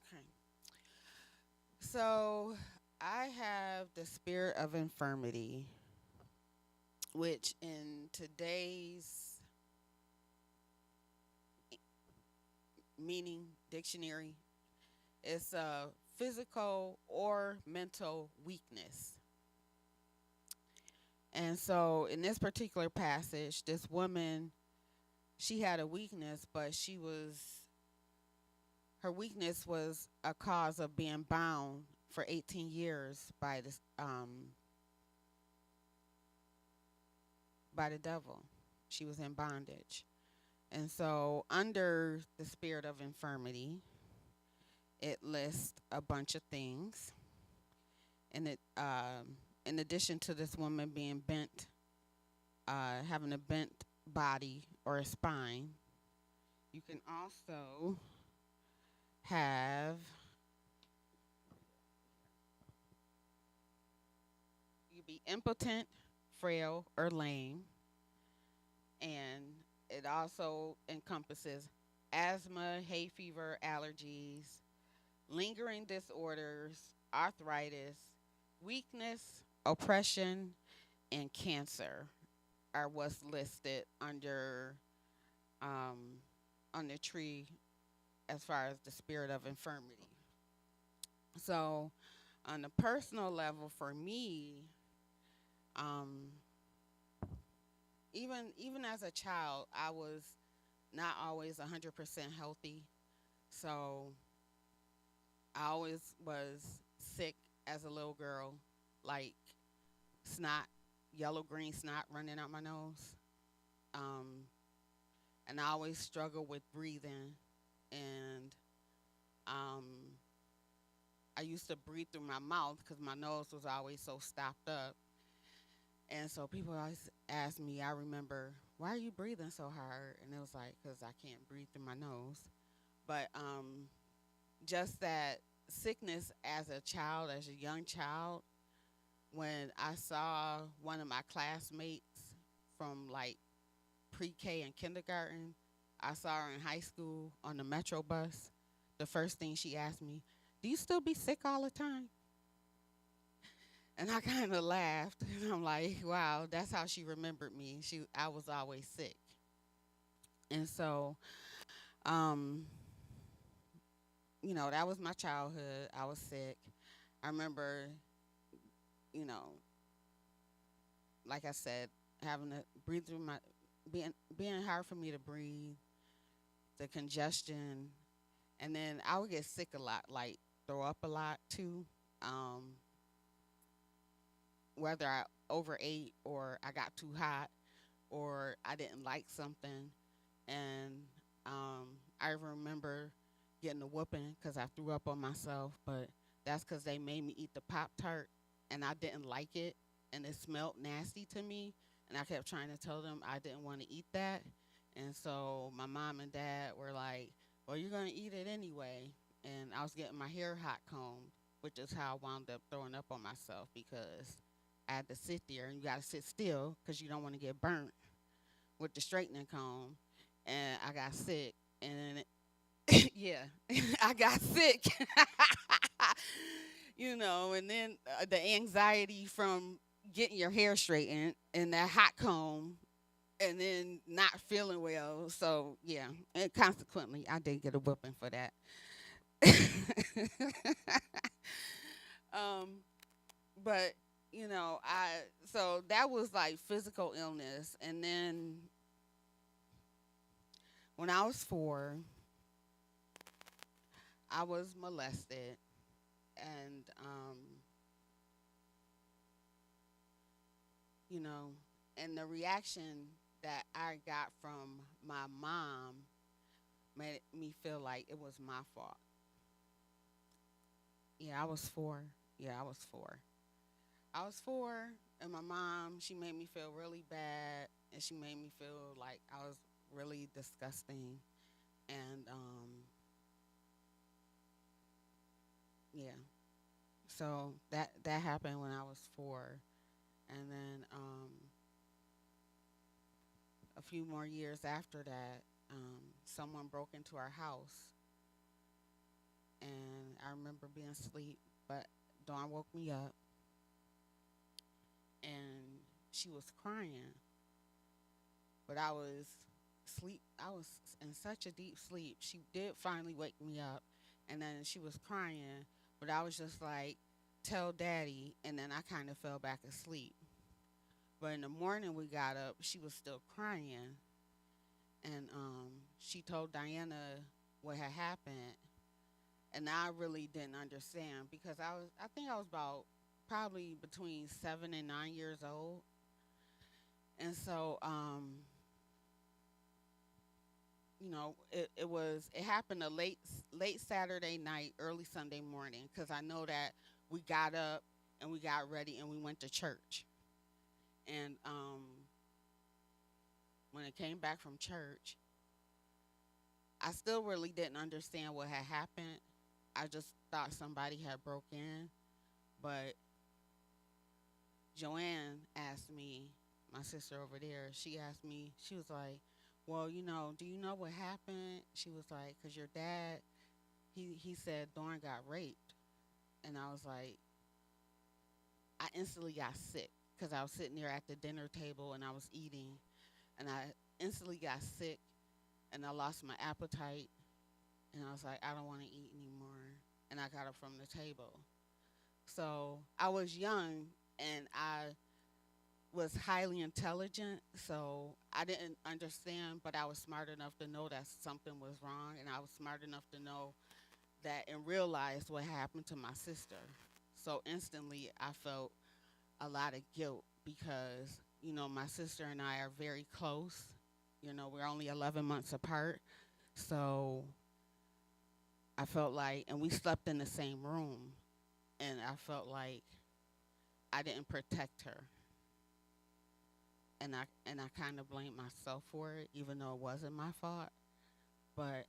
Okay. So I have the spirit of infirmity, which in today's meaning dictionary is a physical or mental weakness. And so in this particular passage, this woman, she had a weakness, but her weakness was a cause of being bound for 18 years by the devil. She was in bondage. And so under the spirit of infirmity, it lists a bunch of things. And it in addition to this woman being bent, having a bent body or a spine, you can also have you be impotent, frail, or lame, and it also encompasses asthma, hay fever, allergies, lingering disorders, arthritis, weakness, oppression, and cancer are what's listed um, on the tree as far as the spirit of infirmity. So, on a personal level, for me, um, even as a child, I was not always 100% healthy. So I always was sick as a little girl, like snot, yellow green snot running out my nose. Um, and I always struggled with breathing. And um, I used to breathe through my mouth because my nose was always so stopped up. And so people always ask me, I remember, why are you breathing so hard? And it was like, because I can't breathe through my nose. But just that sickness as a child, as a young child, when I saw one of my classmates from like pre-K and kindergarten, I saw her in high school on the metro bus. The first thing she asked me, "Do you still be sick all the time?" And I kind of laughed, and I'm like, "Wow, that's how she remembered me. I was always sick." And so, um, that was my childhood. I was sick. I remember, you know, like I said, having to breathe through my being hard for me to breathe, the congestion, and then I would get sick a lot, like throw up a lot too. Um, Whether I overate or I got too hot or I didn't like something, and I remember getting a whooping because I threw up on myself, but that's because they made me eat the Pop Tart, and I didn't like it, and it smelled nasty to me, and I kept trying to tell them I didn't want to eat that, and so my mom and dad were like, "Well, you're gonna eat it anyway," and I was getting my hair hot combed, which is how I wound up throwing up on myself because I had to sit there, and you got to sit still because you don't want to get burnt with the straightening comb, and I got sick, and yeah, I got sick. And then the anxiety from getting your hair straightened and that hot comb and then not feeling well. So, yeah, and consequently, I did get a whooping for that. um, but, so that was like physical illness. And then when I was 4, I was molested. And, you know, and the reaction that I got from my mom made me feel like it was my fault. Yeah, I was 4. Yeah, I was 4. I was 4, and my mom, she made me feel really bad, and she made me feel like I was really disgusting. And, yeah, so that happened when I was 4. And then a few more years after that, someone broke into our house and I remember being asleep, but Dawn woke me up, and she was crying, but I was sleep. I was in such a deep sleep. She did finally wake me up, and then she was crying, but I was just like, "Tell Daddy," and then I kind of fell back asleep. But in the morning we got up, she was still crying, and she told Diana what had happened, and I really didn't understand because I think I was about probably between 7 and 9 years old, and so it happened a late Saturday night, early Sunday morning, because I know that we got up and we got ready and we went to church, and when I came back from church, I still really didn't understand what had happened. I just thought somebody had broke in, but Joanne asked me, my sister over there, she asked me, she was like, "Well, do you know what happened?" She was like, "'Cause your dad, he said Dawn got raped." And I was like, I instantly got sick because I was sitting there at the dinner table and I was eating, and I instantly got sick, and I lost my appetite, and I was like, I don't want to eat anymore, and I got up from the table. So I was young, and I was highly intelligent, so I didn't understand, but I was smart enough to know that something was wrong, and I was smart enough to know that and realize what happened to my sister. So instantly, I felt a lot of guilt because, my sister and I are very close. We're only 11 months apart. So I felt like, and we slept in the same room, and I felt like I didn't protect her. And I kind of blamed myself for it, even though it wasn't my fault. But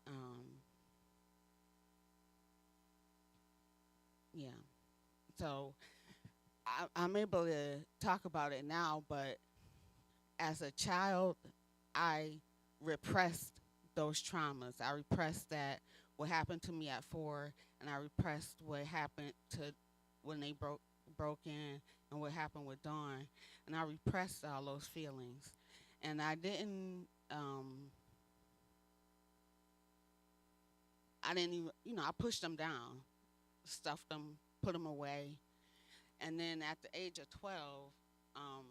yeah, so I'm able to talk about it now. But as a child, I repressed those traumas. I repressed that what happened to me at 4, and I repressed what happened to when they broke in, and what happened with Dawn, and I repressed all those feelings, and I didn't even, I pushed them down, stuffed them, put them away, and then at the age of 12, um,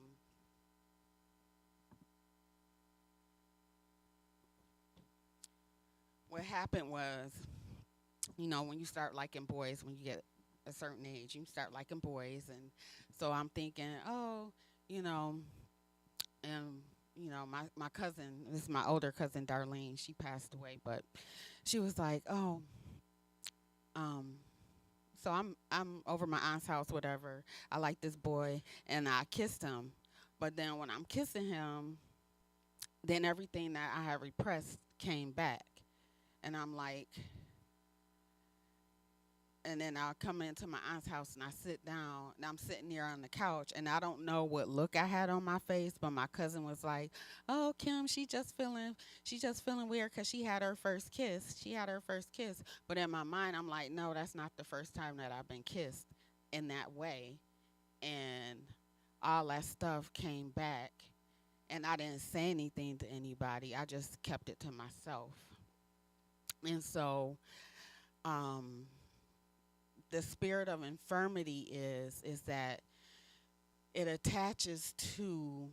what happened was, when you start liking boys, when you get a certain age, you start liking boys, and so I'm thinking, oh, you know, and my cousin, this is my older cousin Darlene, she passed away, but she was like, oh, um, so I'm over my aunt's house, whatever. I like this boy, and I kissed him, but then when I'm kissing him, then everything that I had repressed came back, and I'm like, and then I'll come into my aunt's house and I sit down and I'm sitting there on the couch, and I don't know what look I had on my face, but my cousin was like, "Oh, Kim, she just feeling weird because she had her first kiss. She had her first kiss." But in my mind, I'm like, no, that's not the first time that I've been kissed in that way, and all that stuff came back, and I didn't say anything to anybody. I just kept it to myself, and so. Um, the spirit of infirmity is that it attaches to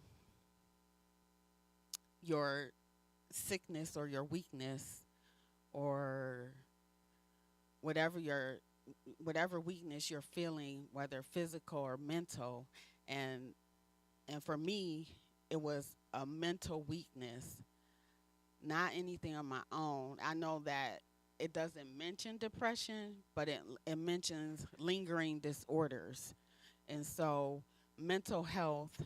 your sickness or your weakness, or whatever your whatever weakness you're feeling, whether physical or mental. And and for me, it was a mental weakness, not anything on my own. I know that it doesn't mention depression, but it mentions lingering disorders. And so mental health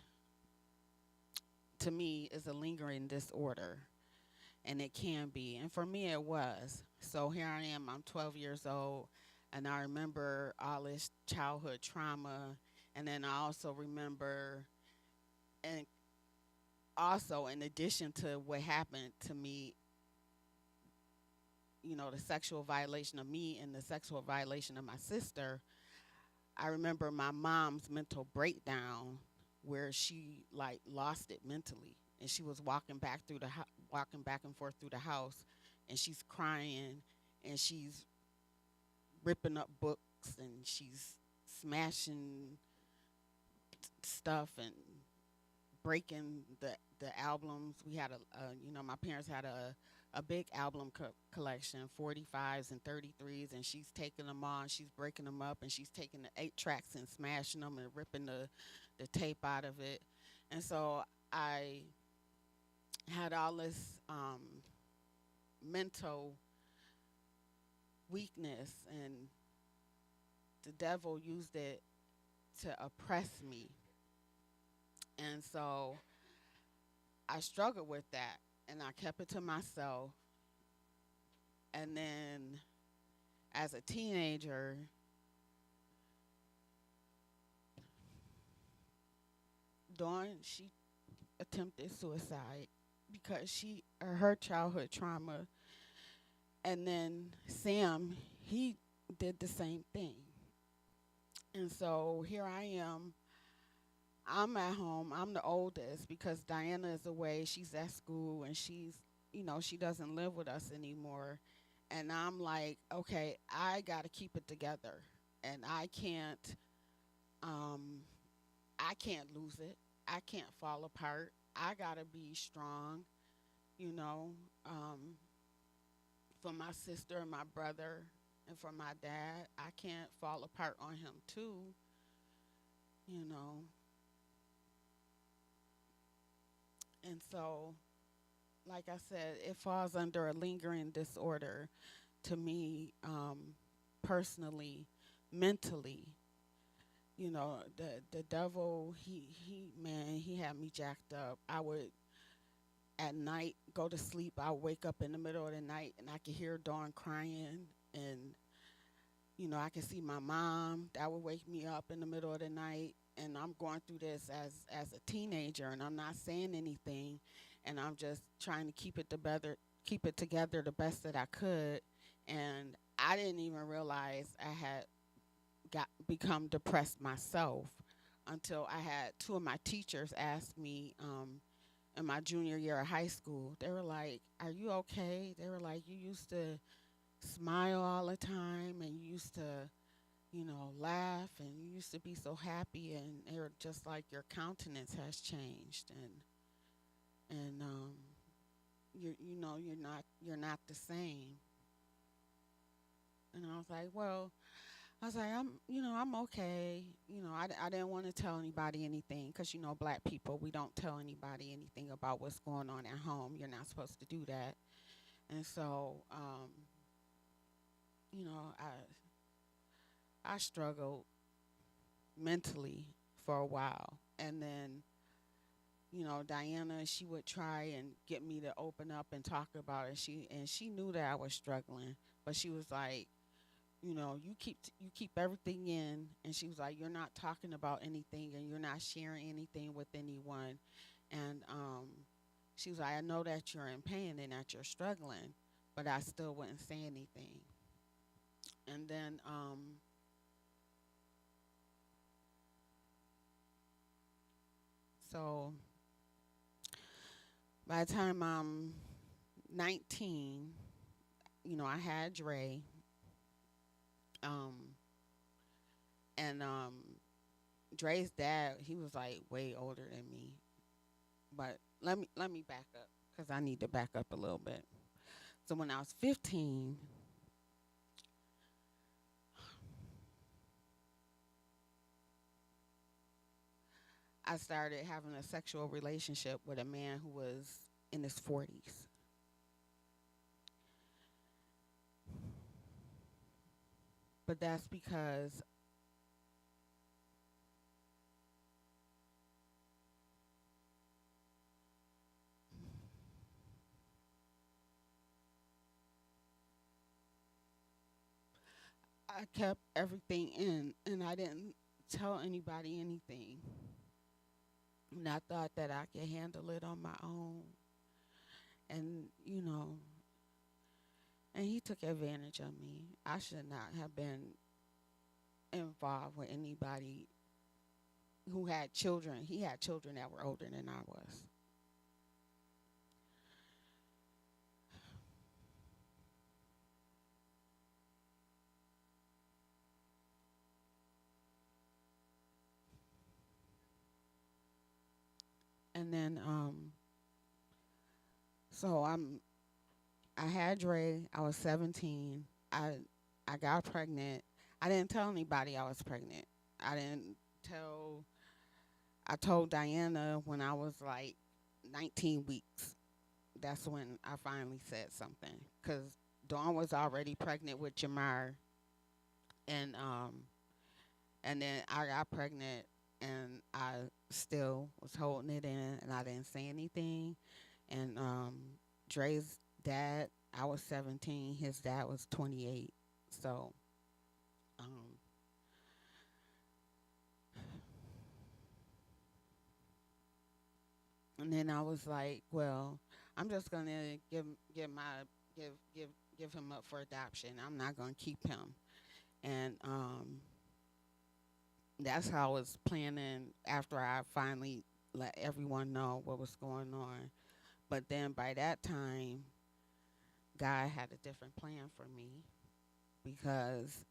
to me is a lingering disorder, and it can be. And for me, it was. So here I am, I'm 12 years old, and I remember all this childhood trauma. And then I also remember, and also in addition to what happened to me, the sexual violation of me and the sexual violation of my sister, I remember my mom's mental breakdown where she like lost it mentally, and she was walking back and forth through the house, and she's crying, and she's ripping up books, and she's smashing stuff and breaking the albums. We had my parents had a big album collection, 45s and 33s, and she's taking them all, and she's breaking them up, and she's taking the 8 tracks and smashing them and ripping the tape out of it. And so I had all this mental weakness, and the devil used it to oppress me. And so I struggled with that, and I kept it to myself. And then as a teenager, Dawn, she attempted suicide because her childhood trauma. And then Sam, he did the same thing. And so here I am. I'm at home. I'm the oldest because Diana is away. She's at school, and she doesn't live with us anymore. And I'm like, okay, I got to keep it together, and I can't lose it. I can't fall apart. I got to be strong, you know, for my sister and my brother and for my dad. I can't fall apart on him too, you know. And so, like I said, it falls under a lingering disorder to me, personally, mentally. The devil, he had me jacked up. I would at night go to sleep. I would wake up in the middle of the night, and I could hear Dawn crying, and I could see my mom. That would wake me up in the middle of the night, and I'm going through this as a teenager, and I'm not saying anything, and I'm just trying to keep it together the best that I could. And I didn't even realize I had become depressed myself until I had two of my teachers ask me in my junior year of high school. They were like, "Are you okay?" They were like, "You used to smile all the time, and you used to, laugh, and you used to be so happy, and they were just like, your countenance has changed, and you're not the same." And I was like, well, I'm okay. I didn't want to tell anybody anything because, black people, we don't tell anybody anything about what's going on at home. You're not supposed to do that. And so, I struggled mentally for a while. And then, Diana, she would try and get me to open up and talk about it. She knew that I was struggling, but she was like, you keep everything in, and she was like, you're not talking about anything, and you're not sharing anything with anyone, and she was like, I know that you're in pain and that you're struggling, but I still wouldn't say anything. And then so by the time I'm 19, I had Dre. And Dre's dad, he was like way older than me. But let me back up because I need to back up a little bit. So when I was 15, I started having a sexual relationship with a man who was in his 40s. But that's because I kept everything in, and I didn't tell anybody anything. And I thought that I could handle it on my own. And, And he took advantage of me. I should not have been involved with anybody who had children. He had children that were older than I was. And then so I had Dre. I was 17. I got pregnant. I didn't tell anybody I was pregnant. I didn't tell. I told Diana when I was like 19 weeks. That's when I finally said something, because Dawn was already pregnant with Jamar, and then I got pregnant, and I still was holding it in, and I didn't say anything. And Dre's dad, I was 17. His dad was 28. So, um, and then I was like, well, I'm just gonna give give give him up for adoption. I'm not gonna keep him. And that's how I was planning after I finally let everyone know what was going on. But then by that time, God had a different plan for me, because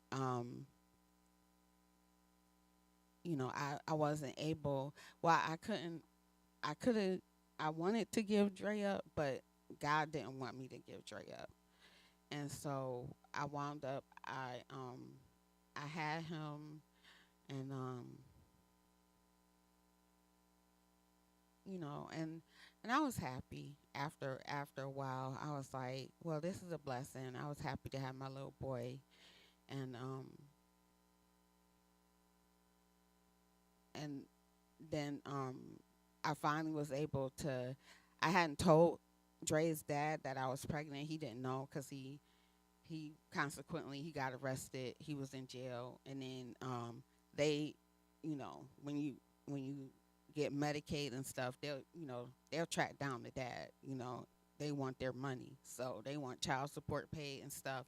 I wasn't able. Well, I could have. I wanted to give Dre up, but God didn't want me to give Dre up, and so I wound up. I had him, and and I was happy after a while. I was like, well, this is a blessing. I was happy to have my little boy, and and then I finally was able to. I hadn't told Dre's dad that I was pregnant. He didn't know, because he consequently he got arrested. He was in jail, and then they, when you get Medicaid and stuff, they'll track down the dad. They want their money, so they want child support paid and stuff.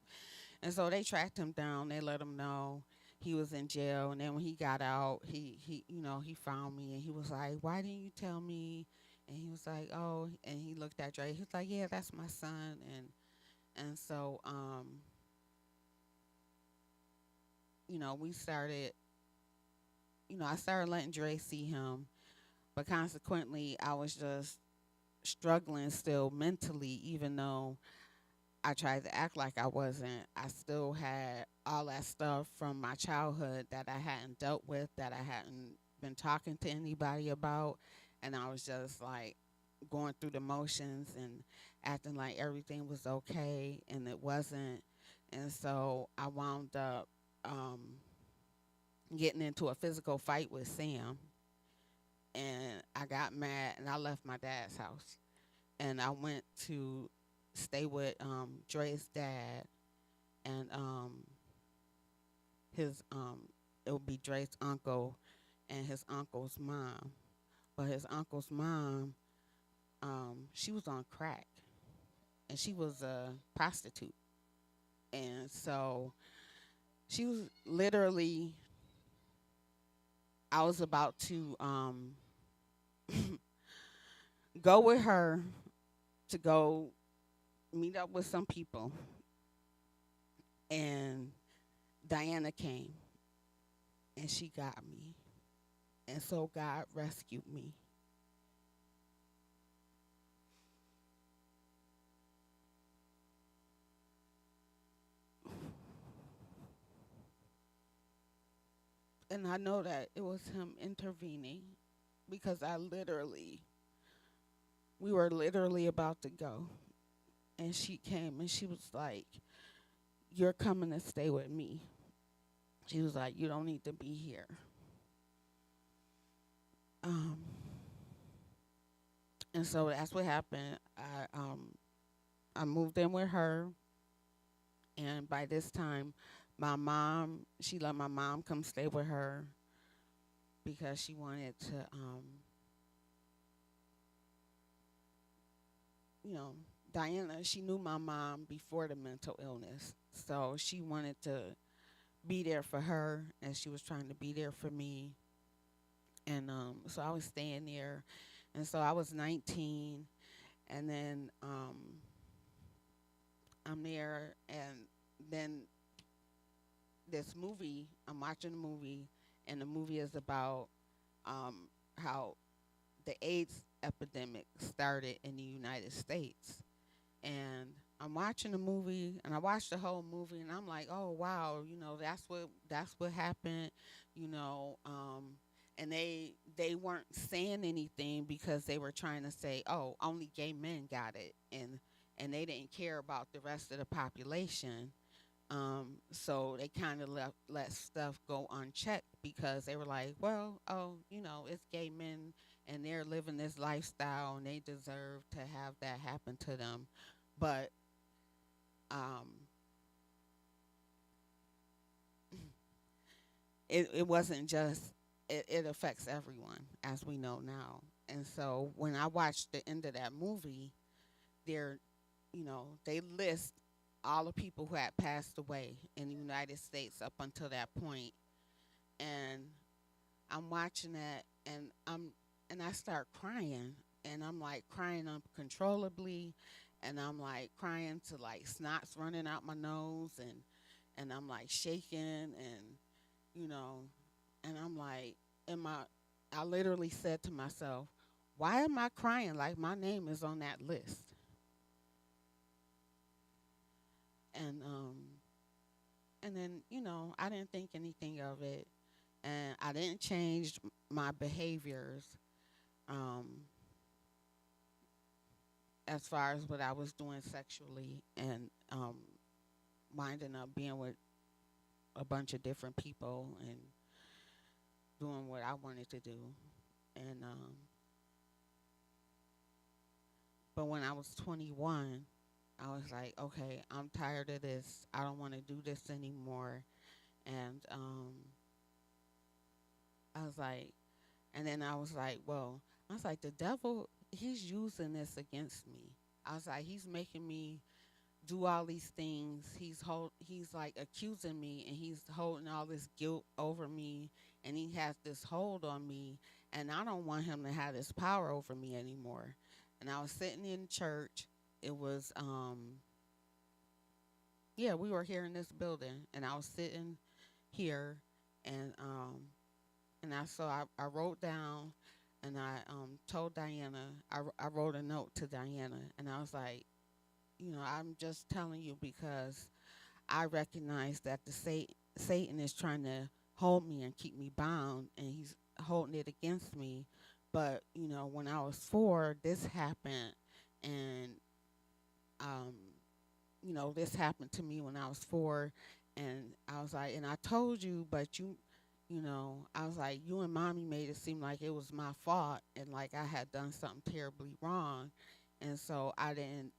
And so they tracked him down. They let him know he was in jail, and then when he got out, he found me, and he was like, "Why didn't you tell me?" And he was like, "Oh," and he looked at Dre. He was like, "Yeah, that's my son." And so we started. I started letting Dre see him, but consequently, I was just struggling still mentally, even though I tried to act like I wasn't. I still had all that stuff from my childhood that I hadn't dealt with, that I hadn't been talking to anybody about. And I was just like going through the motions and acting like everything was okay, and it wasn't. And so I wound up getting into a physical fight with Sam. And I got mad, and I left my dad's house. And I went to stay with Dre's dad, and his it would be Dre's uncle and his uncle's mom. But his uncle's mom, she was on crack, and she was a prostitute. And so she was literally, I was about to go with her to go meet up with some people, and Diana came, and she got me. And so God rescued me. And I know that it was him intervening, because we were literally about to go. And she came, and she was like, "You're coming to stay with me." She was like, "You don't need to be here." Um, and so that's what happened. I moved in with her, and by this time, she let my mom come stay with her, because she wanted to, you know, Diana, she knew my mom before the mental illness. So she wanted to be there for her, and she was trying to be there for me. And so I was staying there. And so I was 19. And then I'm there. And then this movie, I'm watching a movie. And the movie is about how the AIDS epidemic started in the United States. And I'm watching the movie, and I watched the whole movie, and I'm like, oh wow, that's what happened, you know. And they weren't saying anything because they were trying to say, oh, only gay men got it, and they didn't care about the rest of the population. So they kind of let stuff go unchecked because they were like, well, oh, it's gay men and they're living this lifestyle and they deserve to have that happen to them. But um, it wasn't just, it affects everyone, as we know now. And so when I watched the end of that movie, they're, they list all the people who had passed away in the United States up until that point. And I'm watching that, and I start crying, and I'm like crying uncontrollably, and I'm like crying to like snot's running out my nose, and I'm like shaking, and you know, and I'm like, I literally said to myself, why am I crying like my name is on that list? And and then I didn't think anything of it, and I didn't change my behaviors um as far as what I was doing sexually, and winding up being with a bunch of different people and doing what I wanted to do. And but when I was 21, I was like, okay, I'm tired of this. I don't want to do this anymore. And I was like, and then I was like, well, I was like, the devil, he's using this against me. I was like, he's making me do all these things. He's like accusing me, and he's holding all this guilt over me, and he has this hold on me, and I don't want him to have this power over me anymore. And I was sitting in church. It was yeah, we were here in this building, and I was sitting here, and I wrote down, and I told Diana, I wrote a note to Diana, and I was like, I'm just telling you because I recognize that Satan is trying to hold me and keep me bound, and he's holding it against me. But when I was 4, this happened, and um, this happened to me when I was 4, and I was like, and I told you, but I was like, you and mommy made it seem like it was my fault, and like I had done something terribly wrong. And so I didn't,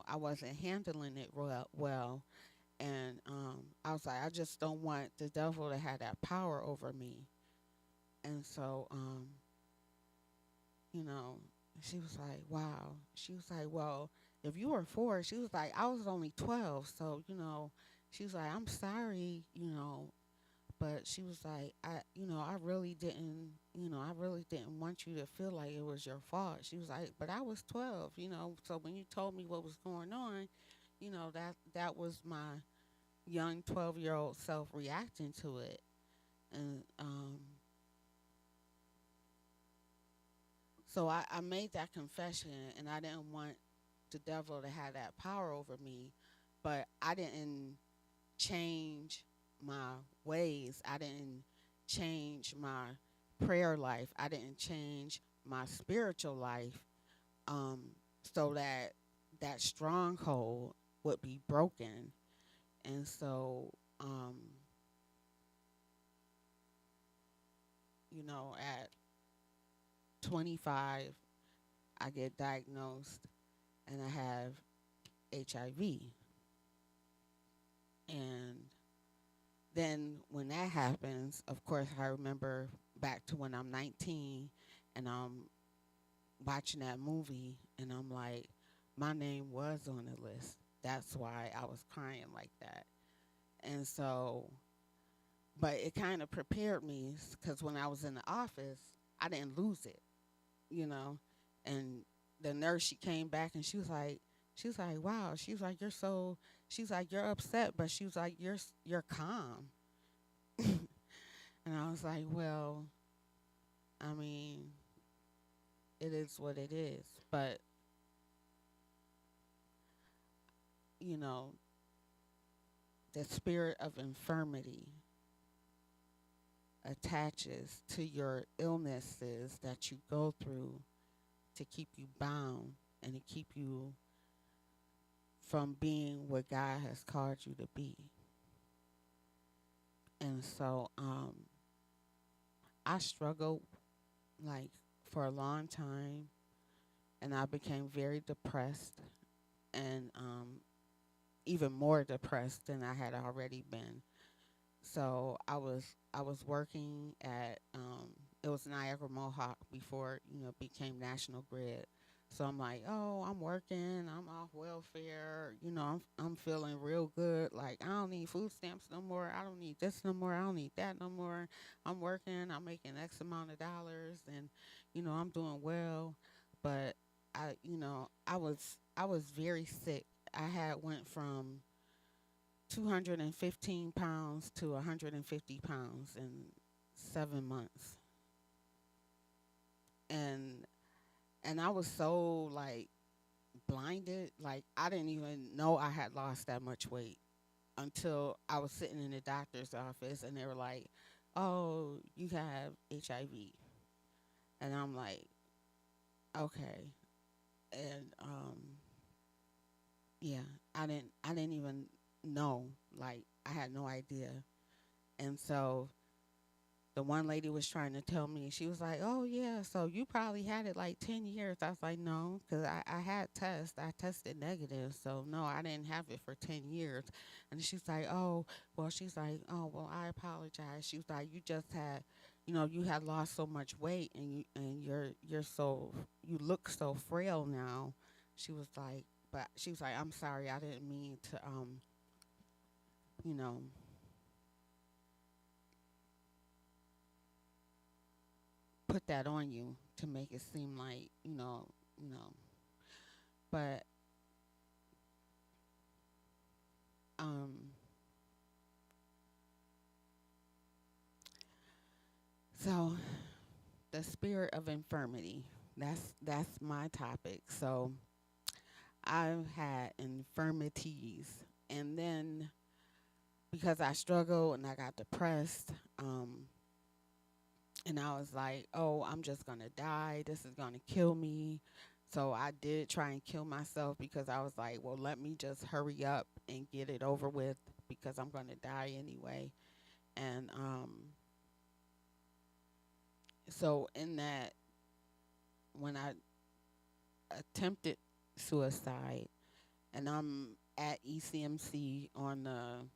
I wasn't handling it well. And I was like, I just don't want the devil to have that power over me. And so, you know, she was like, wow. She was like, well, if you were 4, she was like, I was only 12. So, she was like, I'm sorry, but she was like, I really didn't, I really didn't want you to feel like it was your fault. She was like, but I was 12, so when you told me what was going on, that was my young 12-year-old self reacting to it. And so I made that confession, and I didn't want the devil to have that power over me, but I didn't change my ways. I didn't change my prayer life. I didn't change my spiritual life, um, so that stronghold would be broken. And so, at 25, I get diagnosed and I have HIV. And then when that happens, of course, I remember back to when I'm 19, and I'm watching that movie, and I'm like, my name was on the list. That's why I was crying like that. And so, but it kind of prepared me because when I was in the office, I didn't lose it, you know. And the nurse, she came back and she was like, wow. She was like, you're so. She's like, you're upset, but she was like, you're calm. And I was like, well, I mean, it is what it is. But you know, the spirit of infirmity attaches to your illnesses that you go through to keep you bound and to keep you from being what God has called you to be. And so I struggled like for a long time, and I became very depressed and even more depressed than I had already been. So I was working at it was Niagara Mohawk before it became National Grid. So I'm like, oh, I'm working, I'm off welfare, I'm feeling real good. Like I don't need food stamps no more. I don't need this no more. I don't need that no more. I'm working, I'm making X amount of dollars, and I'm doing well. But I was very sick. I had went from 215 pounds to 150 pounds in 7 months. And I was so like blinded, like I didn't even know I had lost that much weight until I was sitting in the doctor's office and they were like, "Oh, you have HIV." And I'm like, "Okay." And yeah, I didn't even know. Like I had no idea. And so the one lady was trying to tell me, she was like, oh, yeah, so you probably had it like 10 years. I was like, no, because I had tests. I tested negative. So, no, I didn't have it for 10 years. And she's like, oh, well, I apologize. She was like, you just had, you had lost so much weight and you look so frail now. She was like, but she was like, I'm sorry. I didn't mean to, you know, put that on you to make it seem like but um so the spirit of infirmity, that's my topic. So I've had infirmities, and then because I struggled and I got depressed, and I was like, oh, I'm just gonna die, this is gonna kill me. So I did try and kill myself because I was like, well, let me just hurry up and get it over with because I'm going to die anyway. And so in that, when I attempted suicide, and I'm at ECMC on the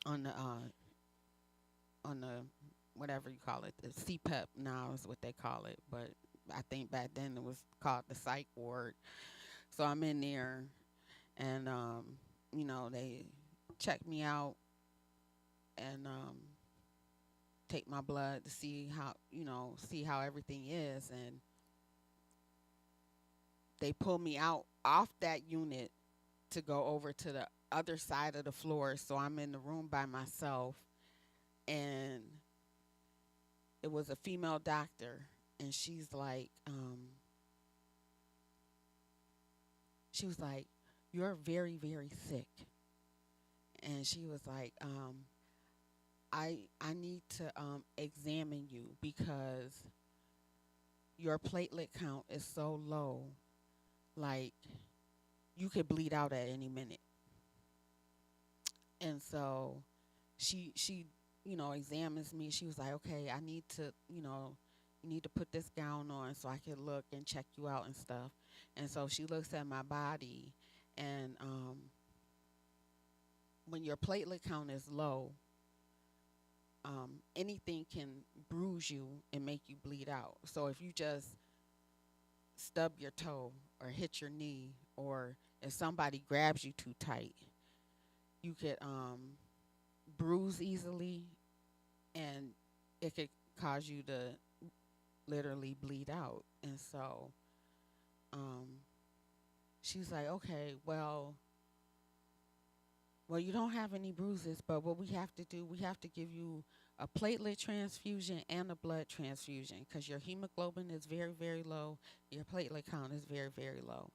on the whatever you call it, the CPEP now is what they call it, but I think back then it was called the psych ward. So I'm in there, and they check me out and take my blood to see how everything is, and they pull me out off that unit to go over to the other side of the floor. So I'm in the room by myself, and it was a female doctor, and she was like, you're very, very sick. And she was like, I need to examine you because your platelet count is so low, like you could bleed out at any minute. And so she examines me. She was like, okay, I need to, you need to put this gown on so I can look and check you out and stuff. And so she looks at my body, and when your platelet count is low, anything can bruise you and make you bleed out. So if you just stub your toe or hit your knee, or if somebody grabs you too tight, you could bruise easily, and it could cause you to literally bleed out. And so um, she's like, okay, well, you don't have any bruises, but what we have to do, we have to give you a platelet transfusion and a blood transfusion because your hemoglobin is very, very low. Your platelet count is very, very low.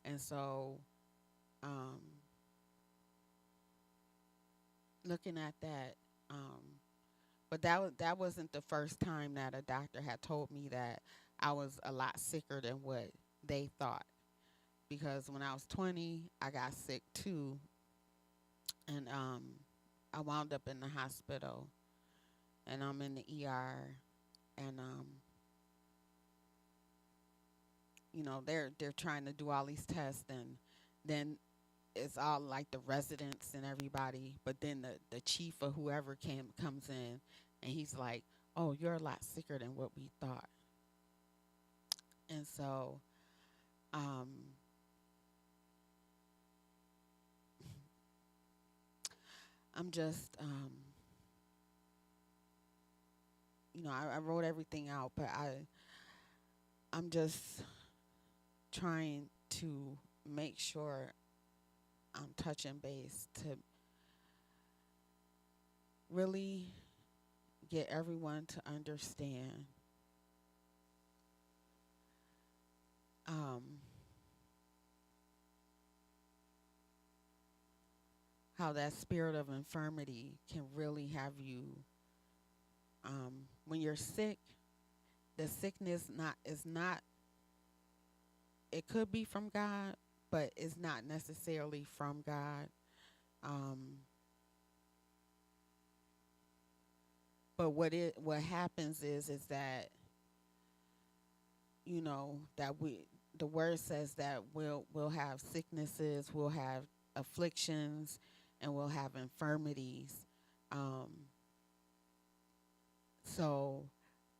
And so, um, looking at that, but that wasn't the first time that a doctor had told me that I was a lot sicker than what they thought. Because when I was 20, I got sick too, and I wound up in the hospital, and I'm in the ER, and they're trying to do all these tests, and then it's all like the residents and everybody, but then the chief or whoever comes in, and he's like, "Oh, you're a lot sicker than what we thought," and so um, I'm just I wrote everything out, but I'm just trying to make sure I'm touching base to really get everyone to understand how that spirit of infirmity can really have you when you're sick. The sickness is not, it could be from God, but it's not necessarily from God. But what happens is that that the word says that we'll have sicknesses, we'll have afflictions, and we'll have infirmities. So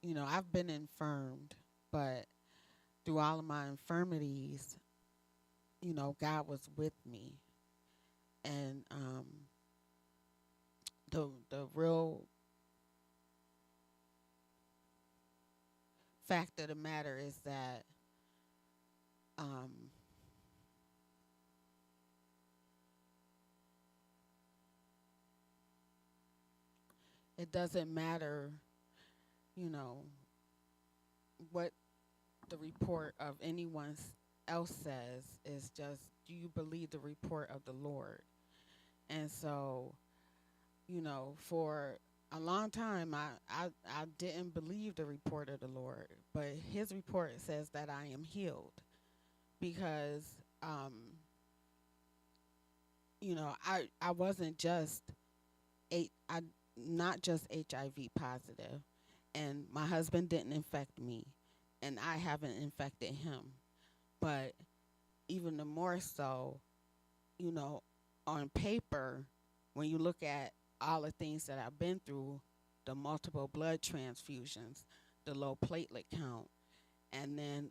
I've been infirmed, but through all of my infirmities, God was with me. And the real fact of the matter is that it doesn't matter, what the report of anyone else says. Is just, do you believe the report of the Lord? And so, for a long time, I didn't believe the report of the Lord, but his report says that I am healed because, I wasn't just not just HIV positive, and my husband didn't infect me, and I haven't infected him, but even the more so, on paper, when you look at all the things that I've been through, the multiple blood transfusions, the low platelet count, and then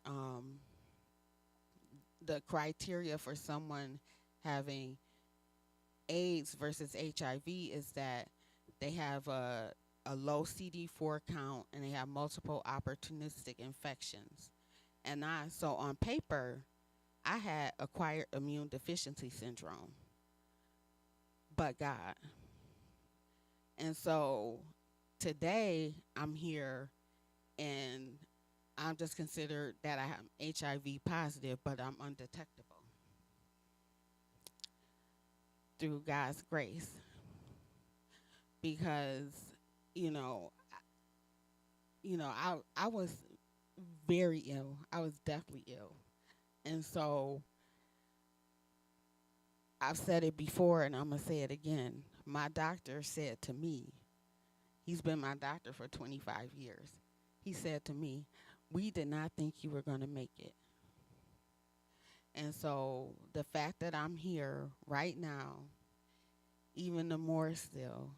the criteria for someone having AIDS versus HIV is that they have a low CD4 count and they have multiple opportunistic infections. And so on paper, I had acquired immune deficiency syndrome, but God. And so today I'm here, and I'm just considered that I am HIV positive, but I'm undetectable through God's grace. Because, I was very ill. I was deathly ill. And so I've said it before, and I'm going to say it again. My doctor said to me, he's been my doctor for 25 years. He said to me, "We did not think you were going to make it." And so the fact that I'm here right now, even the more still,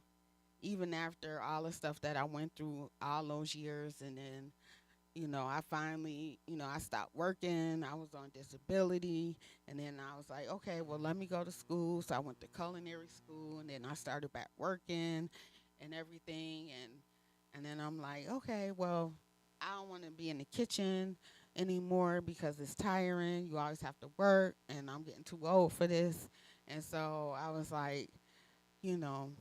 even after all the stuff that I went through all those years, and then I finally, I stopped working. I was on disability. And then I was like, okay, well, let me go to school. So I went to culinary school, and then I started back working and everything. And then I'm like, okay, well, I don't want to be in the kitchen anymore because it's tiring. You always have to work, and I'm getting too old for this. And so I was like, you know,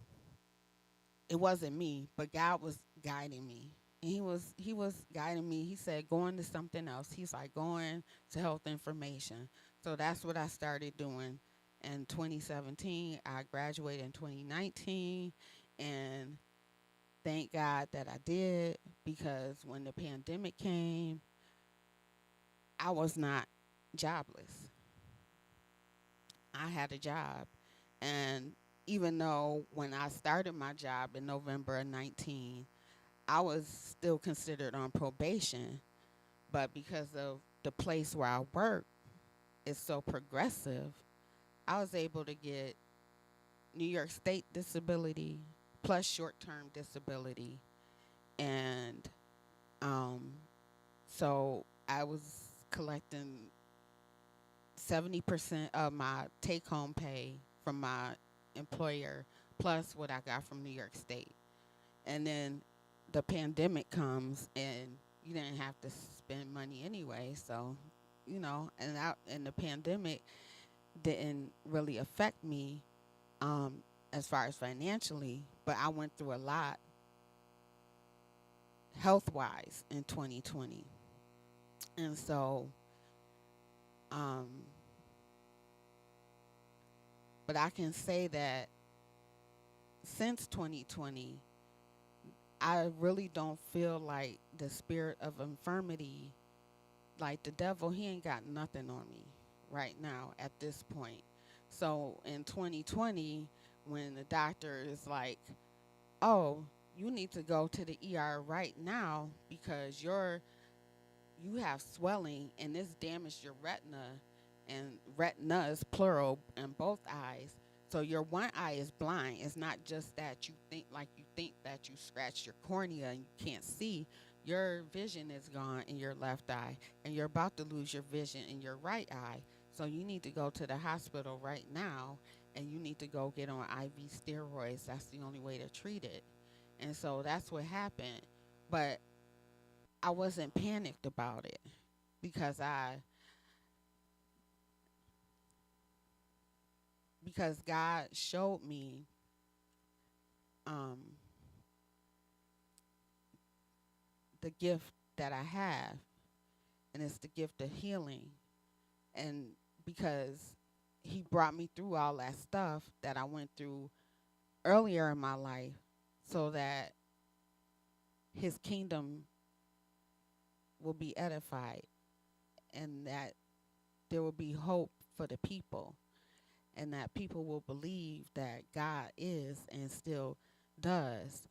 it wasn't me, but God was guiding me. And he was guiding me. He said, going to something else. He's like, going to health information. So that's what I started doing in 2017. I graduated in 2019, and thank God that I did, because when the pandemic came, I was not jobless. I had a job. And even though when I started my job in November of 19, I was still considered on probation, but because of the place where I work is so progressive, I was able to get New York State disability plus short-term disability, and um, so I was collecting 70% of my take-home pay from my employer plus what I got from New York State. And then the pandemic comes, and you didn't have to spend money anyway. So, and the pandemic didn't really affect me as far as financially, but I went through a lot health wise in 2020. And so, um, but I can say that since 2020, I really don't feel like the spirit of infirmity, like the devil, he ain't got nothing on me right now at this point. So in 2020, when the doctor is like, oh, you need to go to the ER right now because you have swelling and this damaged your retina, and retina is plural in both eyes. So your one eye is blind. It's not just that you think that you scratched your cornea and you can't see. Your vision is gone in your left eye, and you're about to lose your vision in your right eye. So you need to go to the hospital right now, and you need to go get on IV steroids. That's the only way to treat it. And so that's what happened. But I wasn't panicked about it because God showed me um, the gift that I have, and it's the gift of healing. And because He brought me through all that stuff that I went through earlier in my life, so that His kingdom will be edified, and that there will be hope for the people, and that people will believe that God is and still does,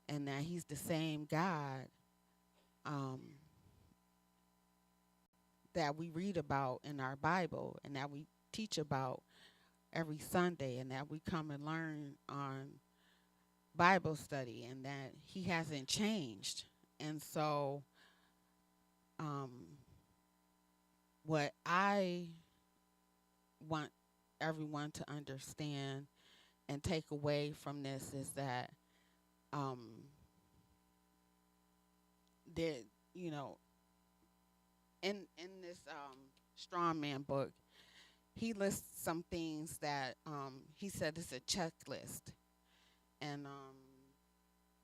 and that He's the same God um, that we read about in our Bible, and that we teach about every Sunday, and that we come and learn on Bible study, and that He hasn't changed. And so um, what I want everyone to understand and take away from this is that um, that in this Strongman book, he lists some things that he said it's a checklist, and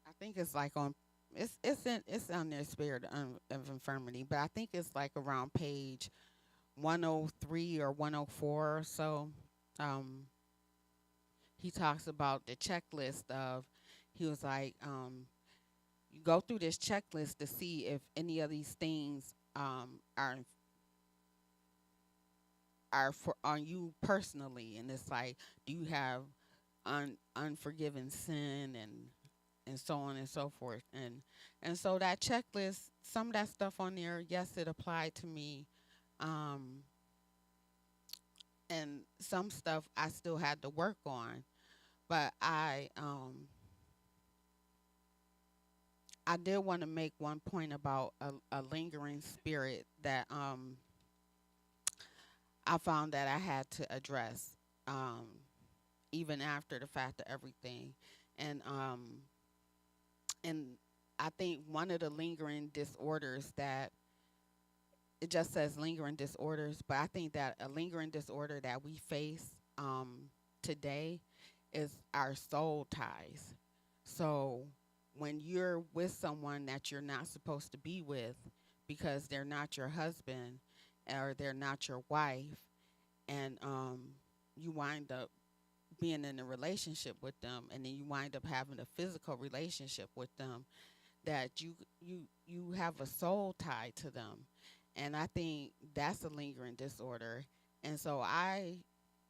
I think it's like on it's on their spirit of infirmity, but I think it's like around page 103 or 104 or so. Um, he talks about the checklist of, he was like, you go through this checklist to see if any of these things are for on you personally, and it's like, do you have unforgiven sin, and so on and so forth, and so that checklist, some of that stuff on there, yes, it applied to me, um, and some stuff I still had to work on, but I did want to make one point about a lingering spirit that I found that I had to address, um, even after the fact of everything, and and I think one of the lingering disorders that it just says lingering disorders, but I think that a lingering disorder that we face today is our soul ties. So when you're with someone that you're not supposed to be with because they're not your husband or they're not your wife, and you wind up being in a relationship with them, and then you wind up having a physical relationship with them, that you have a soul tie to them, and I think that's a lingering disorder. And so I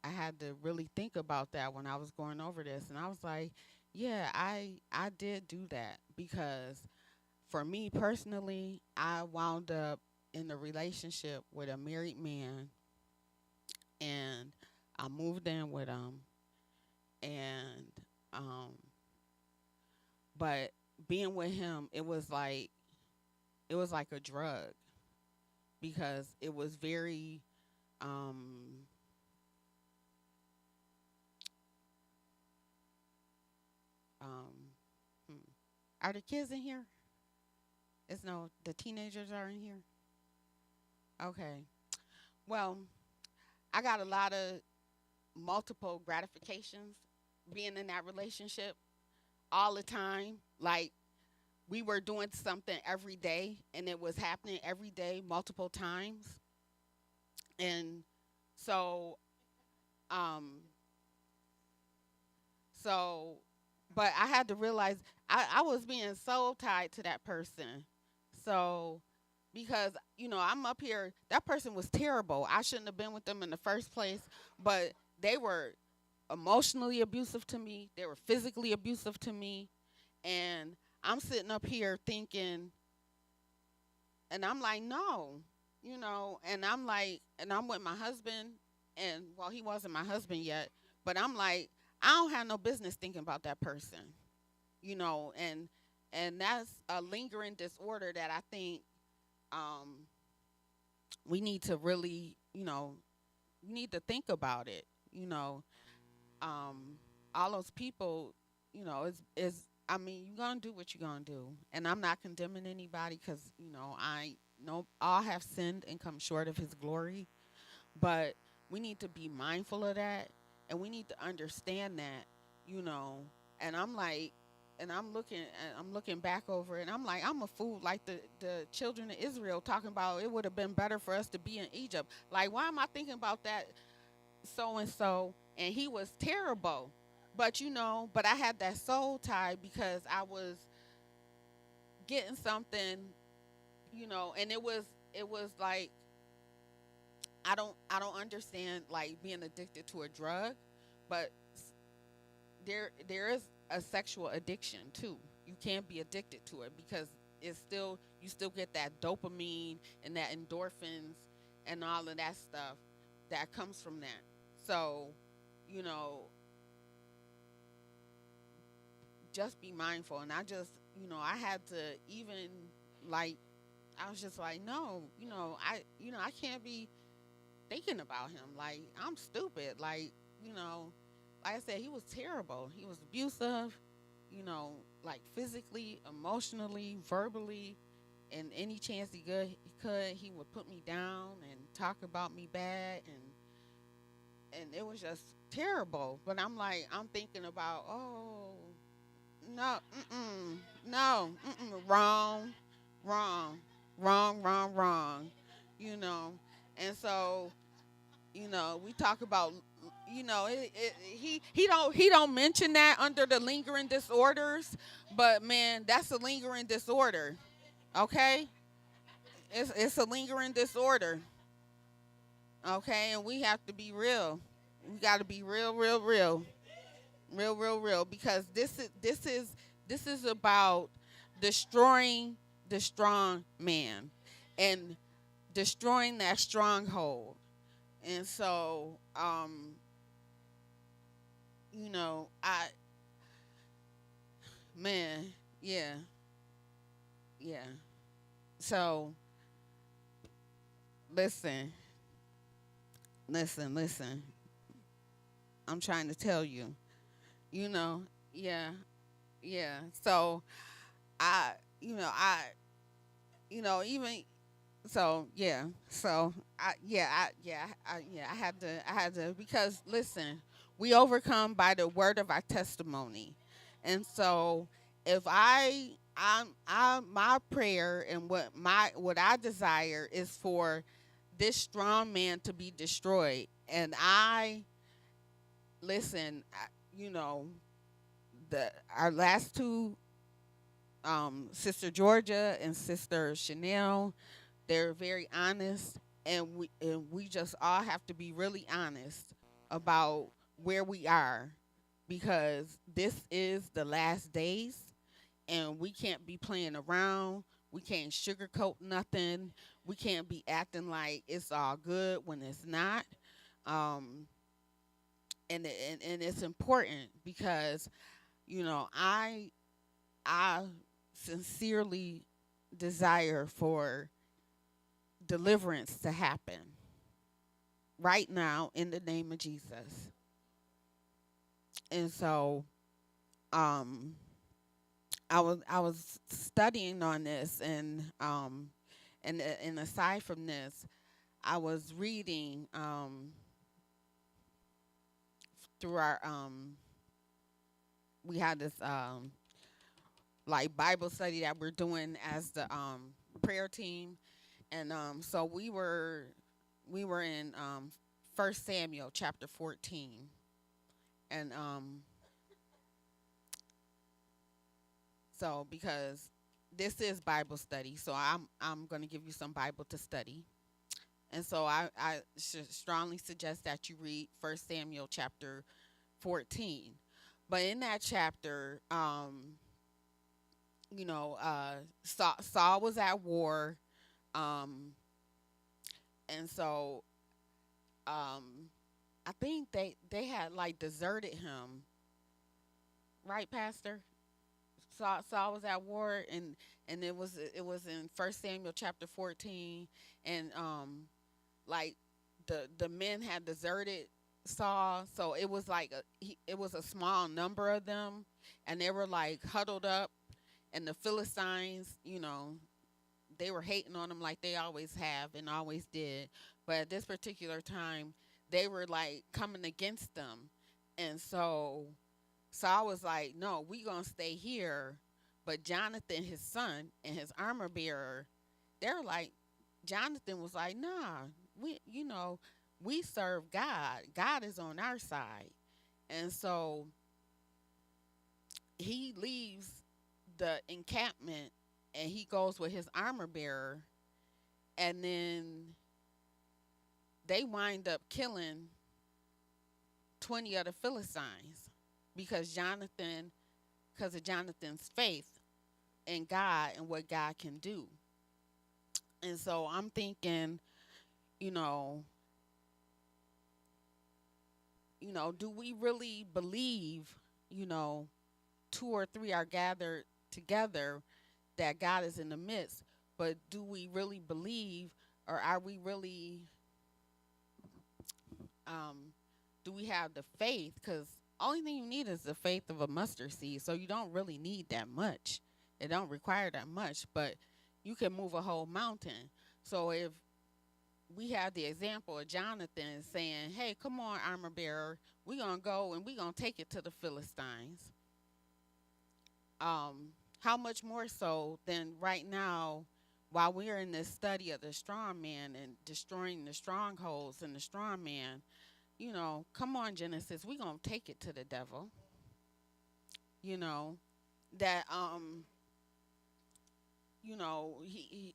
had to really think about that when I was going over this, and I was like, yeah, I did do that because for me personally, I wound up in a relationship with a married man, and I moved in with him, and um, but being with him, it was like a drug because it was very um um hmm. Are the kids in here? It's no, the teenagers are in here. Okay. Well, I got a lot of multiple gratifications being in that relationship all the time. Like we were doing something every day and it was happening every day multiple times. And so um so but I had to realize I was being so tied to that person. So because I'm up here, that person was terrible. I shouldn't have been with them in the first place, but they were emotionally abusive to me. They were physically abusive to me. And I'm sitting up here thinking, and I'm like, no, and I'm like, and I'm with my husband, and well, he wasn't my husband yet, but I'm like, I don't have no business thinking about that person, and that's a lingering disorder that I think um, we need to really, we need to think about it, um, all those people, is I mean, you're gonna do what you're gonna do, and I'm not condemning anybody because I know all have sinned and come short of His glory, but we need to be mindful of that, and we need to understand that, you know. And I'm like, and I'm looking back over it, and I'm like, I'm a fool, like the children of Israel talking about it would have been better for us to be in Egypt. Like, why am I thinking about that so and so? And he was terrible, but but I had that soul tie because I was getting something, and it was like I don't understand like being addicted to a drug, but there is a sexual addiction too. You can't be addicted to it because you still get that dopamine and that endorphins and all of that stuff that comes from that. So, you know, just be mindful. And I had to even like I was just like, no, I can't be thinking about him. Like, I'm stupid. Like I said, he was terrible. He was abusive, like physically, emotionally, verbally, and any chance he would put me down and talk about me bad, and it was just terrible. But I'm thinking about, oh, no, no, wrong, wrong, wrong, wrong, wrong, you know, and so we talk about he don't mention that under the lingering disorders, but man, that's a lingering disorder. Okay, it's a lingering disorder. Okay, and we have to be real. We got to be real, real, real, real, real, real, because this is about destroying the strong man and destroying that stronghold. And so, I, man, yeah. Yeah. So listen, listen. I'm trying to tell you. You know, yeah, yeah. So I, I, even so, yeah. So I had to, because listen, we overcome by the word of our testimony, and so if my prayer and what I desire is for this strong man to be destroyed, and I listen, you know, the our last two, Sister Georgia and Sister Chanel, they're very honest, and we just all have to be really honest about where we are, because this is the last days, and we can't be playing around. We can't sugarcoat nothing. We can't be acting like it's all good when it's not. Um, and it's important because I sincerely desire for deliverance to happen right now in the name of Jesus. And so um I was studying on this, and aside from this, I was reading through our we had this like Bible study that we're doing as the prayer team, and so we were in 1 Samuel chapter 14, and so because this is Bible study, so I'm going to give you some Bible to study, and so I should strongly suggest that you read 1 Samuel chapter 14. But in that chapter, Saul was at war, um, and so I think they had like deserted him, right, Pastor? Saul was at war, and it was in 1 Samuel chapter 14, and like the men had deserted Saul, so it was like it was a small number of them, and they were like huddled up, and the Philistines, they were hating on him like they always have and always did, but at this particular time they were like coming against them, and so I was like, no, we gonna stay here. But Jonathan, his son, and his armor bearer, they're like, Jonathan was like, nah, we serve God. God is on our side. And so he leaves the encampment and he goes with his armor bearer. And then they wind up killing 20 of the Philistines because because of Jonathan's faith in God and what God can do. And so I'm thinking, you know, do we really believe, you know, two or three are gathered together that God is in the midst, but do we really believe, or are we really do we have the faith? Because only thing you need is the faith of a mustard seed. So you don't really need that much. It don't require that much, but you can move a whole mountain. So if we have the example of Jonathan saying, hey, come on, armor bearer, we're going to go and we're going to take it to the Philistines. How much more so than right now, while we're in this study of the strong man and destroying the strongholds and the strong man, come on, Genesis, we're going to take it to the devil. That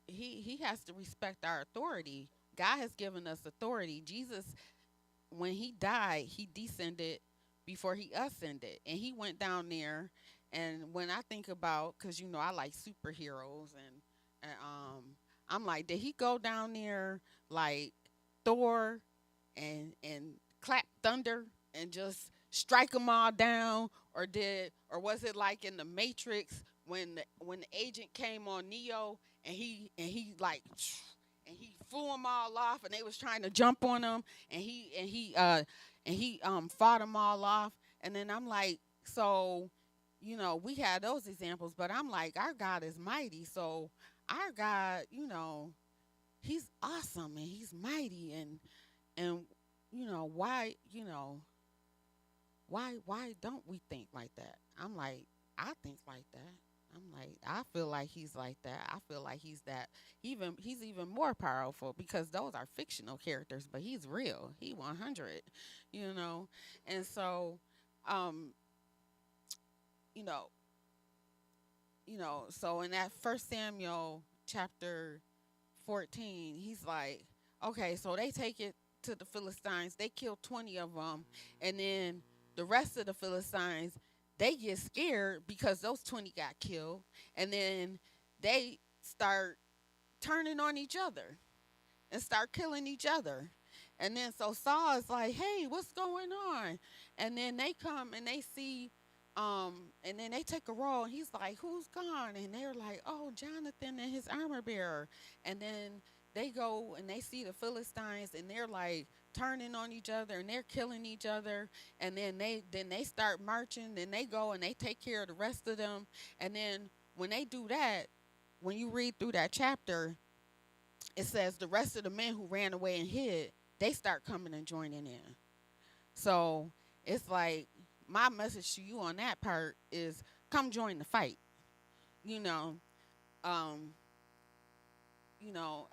he has to respect our authority. God has given us authority. Jesus, when he died, he descended before he ascended, and he went down there. And when I think about, because I like superheroes, and I'm like, did he go down there like Thor and clap thunder and just strike them all down, or was it like in the Matrix when the agent came on Neo and he like and he flew them all off and they was trying to jump on him and he fought them all off and then I'm like so we had those examples but I'm like our God is mighty so our God he's awesome and he's mighty and why why don't we think like that? I'm like, I think like that. I'm like, I feel like he's like that. I feel like he's that. He's even more powerful because those are fictional characters, but he's real. He 100, And so, um, you know, so in that First Samuel chapter 14, he's like, okay, so they take it to the Philistines. They kill 20 of them, and then the rest of the Philistines, they get scared because those 20 got killed, and then they start turning on each other and start killing each other. And then so Saul is like, hey, what's going on? And then they come and they see, and then they take a roll and he's like, who's gone? And they're like, oh, Jonathan and his armor bearer. And then they go and they see the Philistines and they're like turning on each other and they're killing each other. And then they start marching, then they go and they take care of the rest of them. And then when they do that, when you read through that chapter, it says the rest of the men who ran away and hid, they start coming and joining in. So it's like my message to you on that part is come join the fight. You know, um, you know,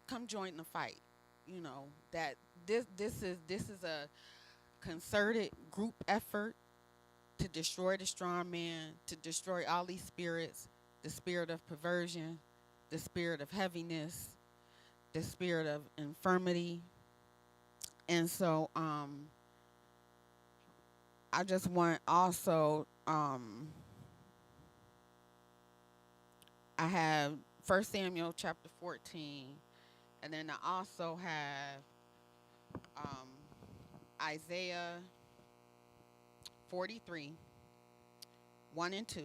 come join the fight. You know that this is a concerted group effort to destroy the strong man, to destroy all these spirits, the spirit of perversion, the spirit of heaviness, the spirit of infirmity. And so I just want also I have 1 Samuel chapter 14, and then I also have Isaiah 43, 1 and 2,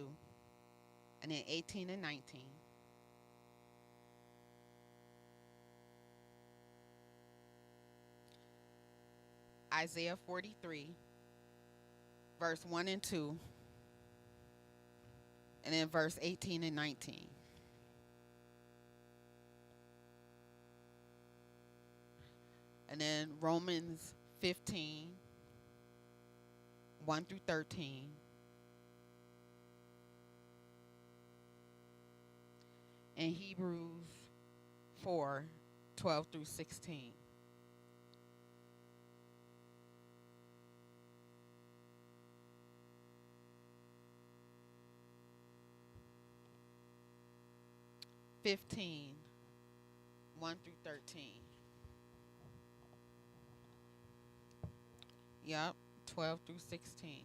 and then 18 and 19. Isaiah 43, verse 1 and 2, and then verse 18 and 19. And then Romans 15, 1 through 13. And Hebrews 4, 12 through 16. (15) 1 through 13. Yep, 12 through 16.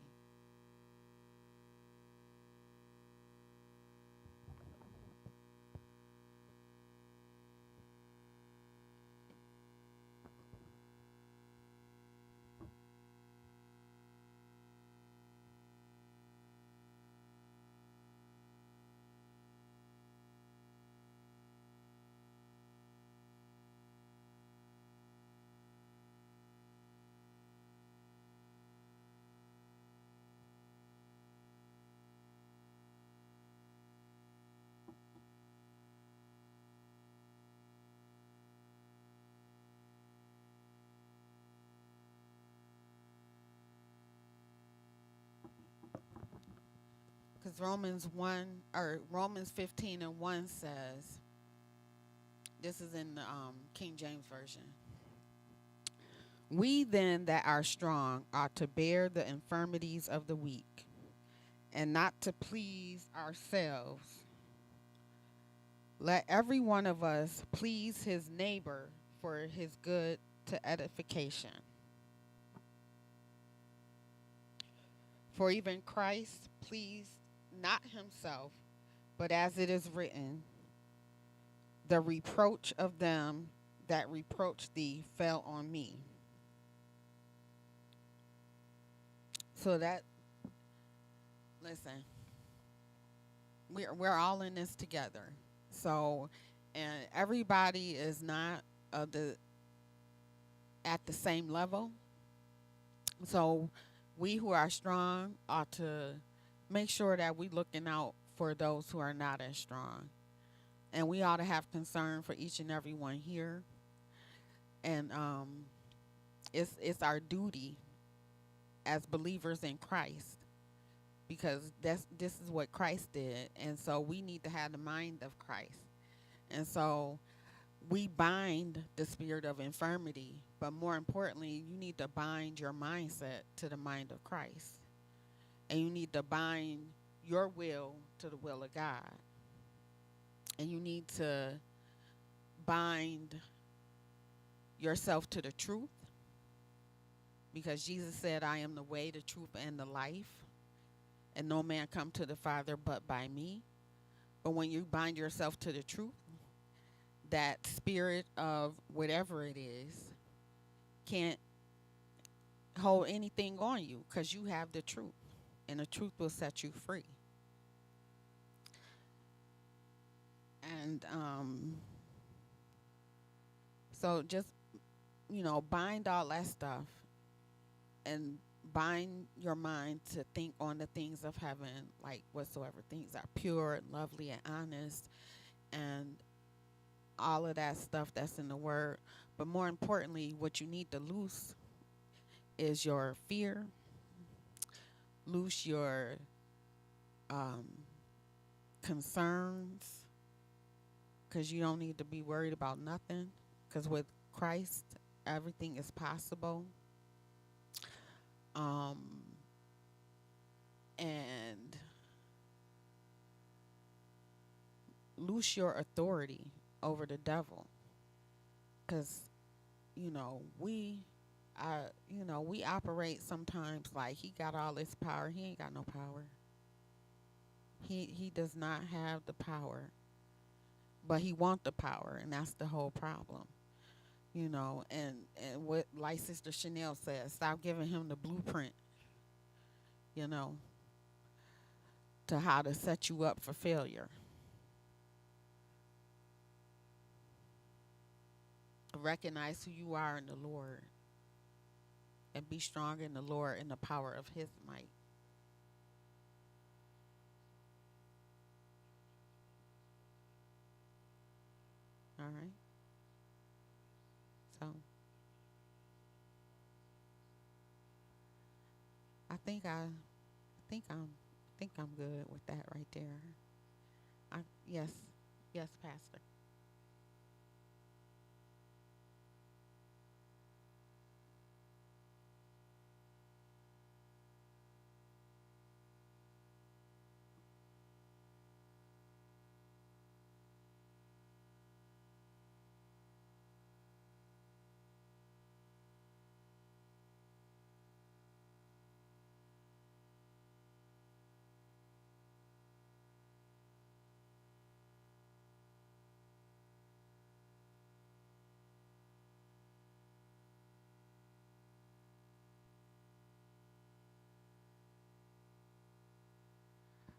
Because Romans 15 and 1 says, this is in the King James Version. We then that are strong ought to bear the infirmities of the weak, and not to please ourselves. Let every one of us please his neighbor for his good to edification. For even Christ pleased not himself, but as it is written, the reproach of them that reproached thee fell on me. So that, listen, we're all in this together. So, and everybody is not the at the same level. So, we who are strong ought to make sure that we looking out for those who are not as strong, and we ought to have concern for each and every one here. And it's our duty as believers in Christ, because this is what Christ did, and so we need to have the mind of Christ. And so we bind the spirit of infirmity, but more importantly, you need to bind your mindset to the mind of Christ, and you need to bind your will to the will of God, and you need to bind yourself to the truth, because Jesus said, I am the way, the truth, and the life, and no man come to the Father but by me. But when you bind yourself to the truth, that spirit of whatever it is can't hold anything on you, because you have the truth, and the truth will set you free. And so just, bind all that stuff, and bind your mind to think on the things of heaven, like whatsoever things are pure and lovely and honest, and all of that stuff that's in the word. But more importantly, what you need to loose is your fear, loose your concerns, because you don't need to be worried about nothing, because with Christ everything is possible. And loose your authority over the devil, because we we operate sometimes like he got all this power. He ain't got no power. He does not have the power, but he want the power, and that's the whole problem. And what, like Sister Chanel says, stop giving him the blueprint, to how to set you up for failure. Recognize who you are in the Lord, and be strong in the Lord in the power of his might. All right. So I think I'm good with that right there. Yes, yes, Pastor.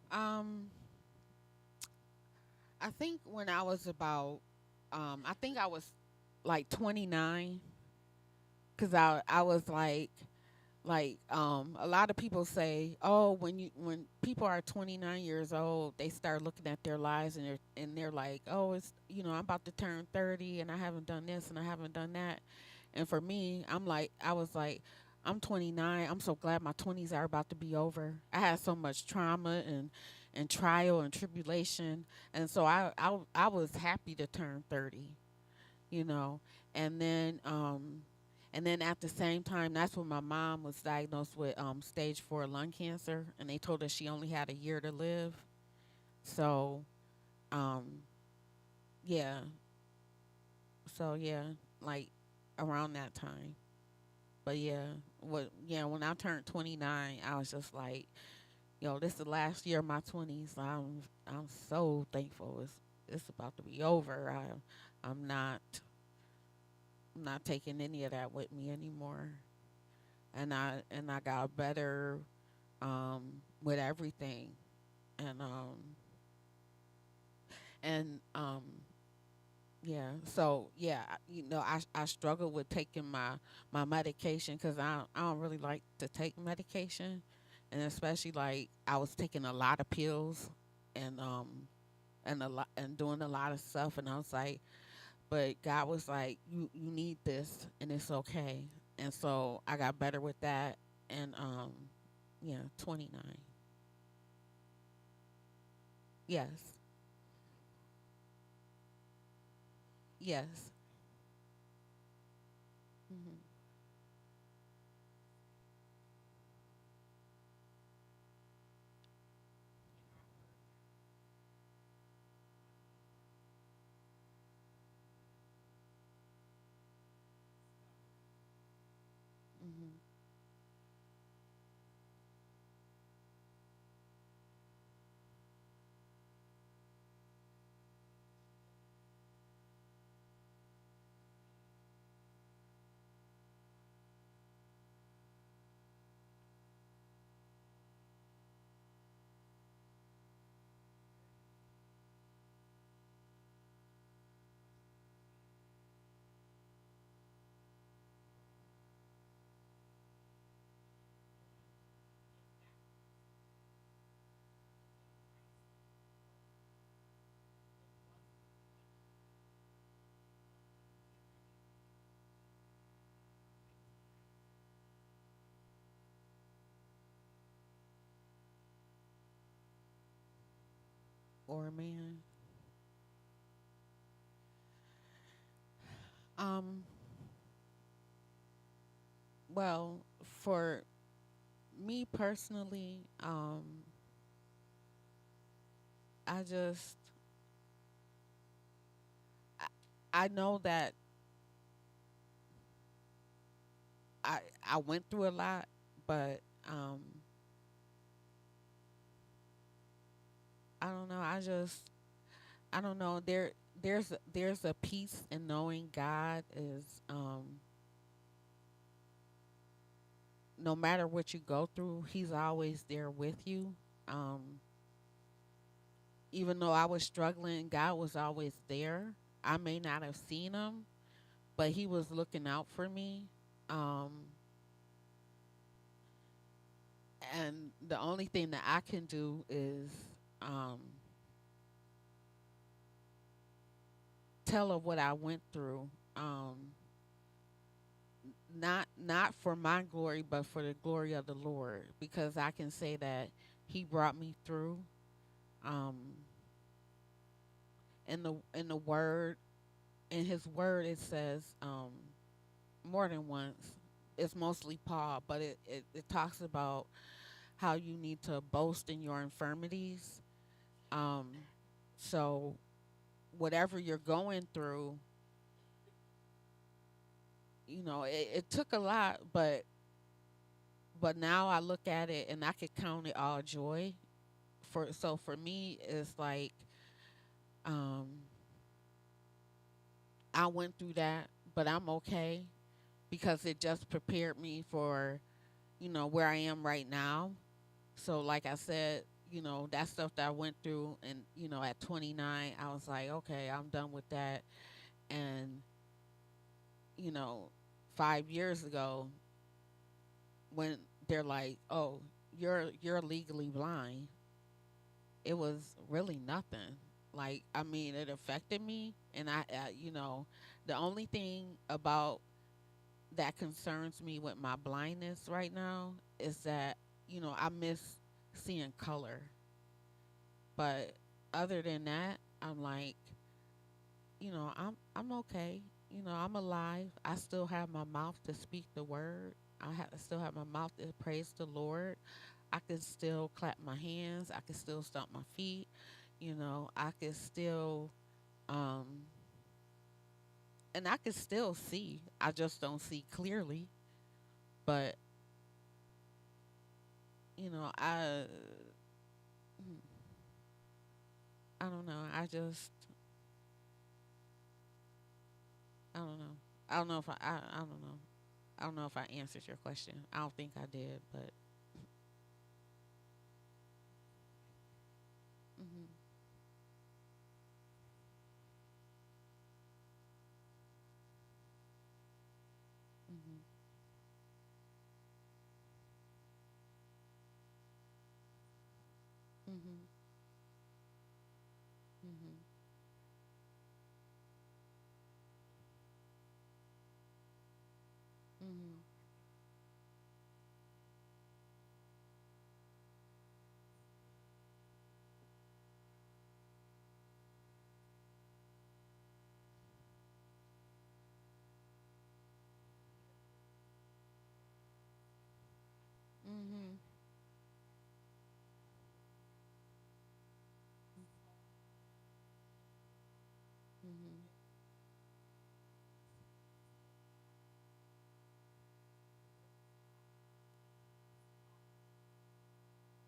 Um, I think when I was about, I think I was like 29, because I was like a lot of people say, oh, when people are 29 years old, they start looking at their lives, and they're like, oh, it's, I'm about to turn 30 and I haven't done this and I haven't done that. And for me, I was like, I'm 29. I'm so glad my 20s are about to be over. I had so much trauma and trial and tribulation, and so I was happy to turn 30, you know. And then at the same time, that's when my mom was diagnosed with stage 4 lung cancer, and they told her she only had a year to live. So, um, yeah. So yeah, like around that time. But yeah, when I turned 29, I was just like, yo, this is the last year of my 20s. I'm so thankful. It's about to be over. I'm not taking any of that with me anymore. And I got better with everything. And And yeah, so yeah, I struggle with taking my medication because I don't really like to take medication, and especially like I was taking a lot of pills, and a lot and doing a lot of stuff, and I was like, but God was like, you need this, and it's okay, and so I got better with that, and yeah, 29, yes, yes, mhm, mhm, or a man. Um, well, for me personally, I just I, I know that I I went through a lot, but I don't know. I don't know. There's a peace in knowing God is no matter what you go through, He's always there with you. Um, Even though I was struggling, God was always there. I may not have seen Him, but He was looking out for me. Um, and the only thing that I can do is um, tell of what I went through. Not for my glory, but for the glory of the Lord, because I can say that He brought me through. Um, in the word, in His word, it says more than once. It's mostly Paul, but it talks about how you need to boast in your infirmities. Um, so whatever you're going through, it took a lot, but now I look at it and I could count it all joy. For me, it's like um, I went through that, but I'm okay because it just prepared me for where I am right now. So like I said, that stuff that I went through, and at 29, I was like, okay, I'm done with that. And you know, 5 years ago, when they're like, oh, you're legally blind, it was really nothing. Like, I mean, it affected me, and the only thing about that concerns me with my blindness right now is that I miss seeing color. But other than that, I'm like, I'm okay. I'm alive. I still have my mouth to speak the word. Still have my mouth to praise the Lord. I can still clap my hands. I can still stomp my feet. I can still, um, and I can still see. I just don't see clearly. But I, I don't know. I don't know. I don't know if I don't know. I don't know if I answered your question. I don't think I did, but hmm Mhm. Mhm. Mhm. Mhm. Mhm.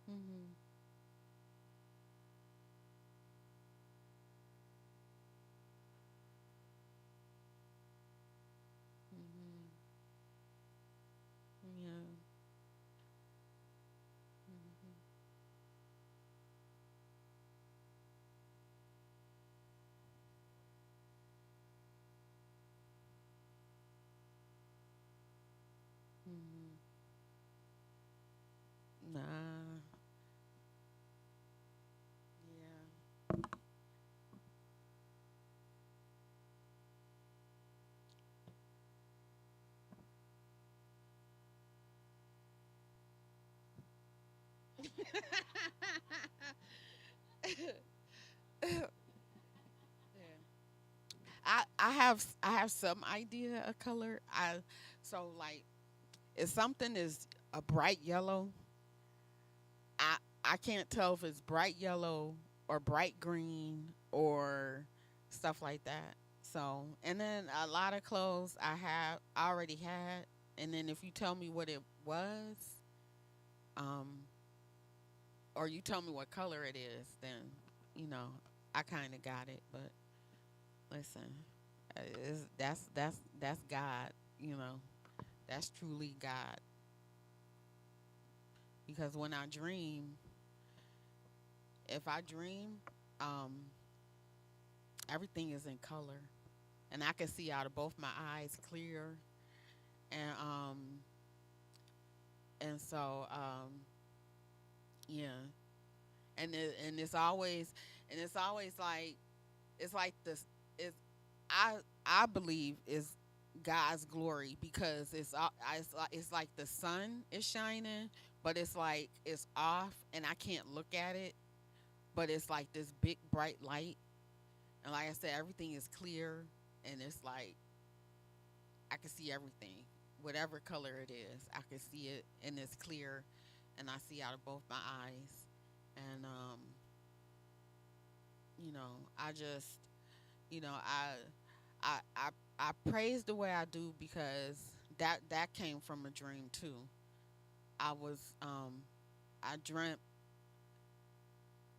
Mhm. Mhm. Yeah. Mhm. Mhm. Nah. Yeah. I have some idea of color. So like if something is a bright yellow, I I can't tell if it's bright yellow or bright green or stuff like that. So and then a lot of clothes I already had, and then if you tell me what it was, um, or you tell me what color it is, then you know I kind of got it. But listen, that's God. You know, that's truly God. Because when I dream, if I dream, um, everything is in color, and I can see out of both my eyes clear, and yeah, and it's always like it's like this is I I believe is God's glory because it's like the sun is shining, but it's like it's off and I can't look at it, but it's like this big bright light, and like I said, everything is clear, and it's like I can see everything, whatever color it is, I can see it, and it's clear, and I see out of both my eyes, and I just you know I I I praise the way I do because that came from a dream too. I was I dreamt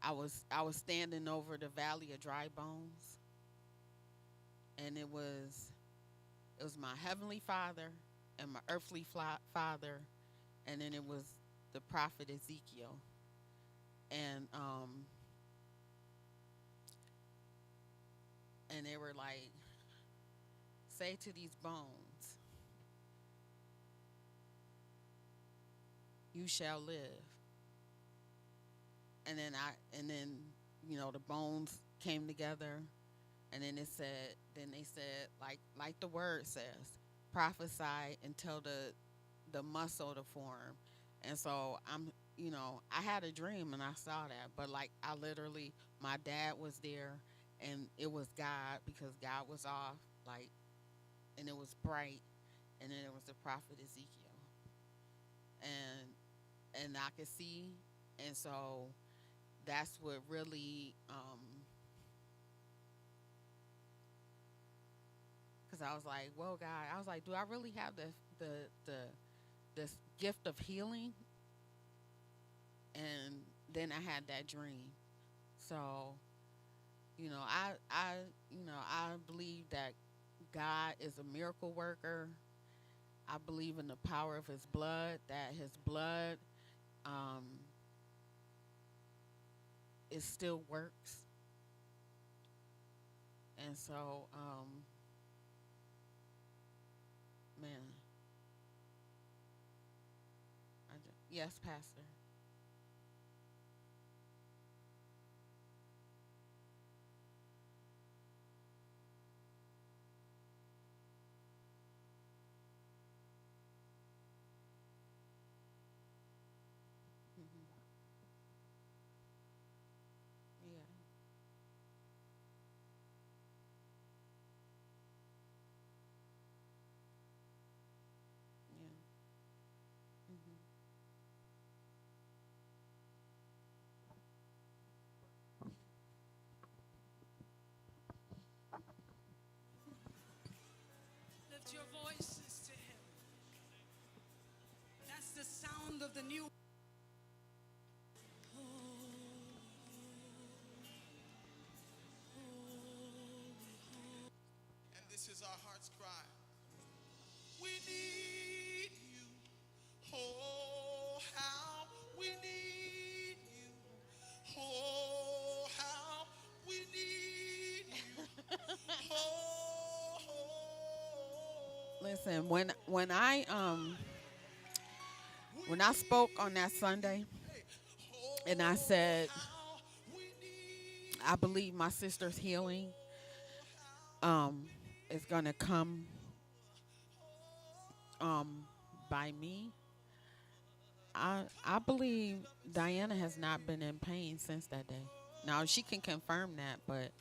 I was standing over the valley of dry bones, and it was my heavenly father and my earthly father, and then it was the prophet Ezekiel, and and they were like, say to these bones, you shall live. And then the bones came together, and then they said like the word says, prophesy and tell the muscle to form. And so I had a dream and I saw that, but like I literally, my dad was there, and it was God because God was off, like, and it was bright, and then it was the prophet Ezekiel, and I could see, and so that's what really, because I was like, well, God, I was like, do I really have the the this gift of healing? And then I had that dream. So I believe that God is a miracle worker. I believe in the power of His blood. That His blood, um, it still works. And so, man, yes, Pastor. Listen, when I spoke on that Sunday and I said I believe my sister's healing um is gonna come by me. I believe Diana has not been in pain since that day. Now she can confirm that, but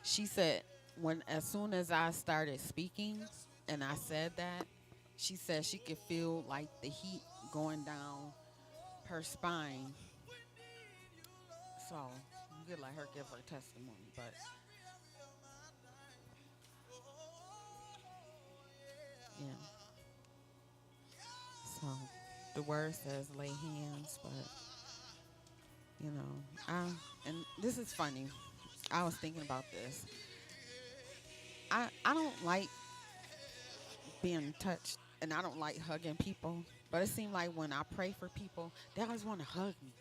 she said when as soon as I started speaking and I said that, she said she could feel like the heat going down her spine. So you could let her give her testimony, but yeah. So the word says lay hands, but you know, I and this is funny. I was thinking about this. I don't like being touched and I don't like hugging people. But it seems like when I pray for people, they always want to hug me.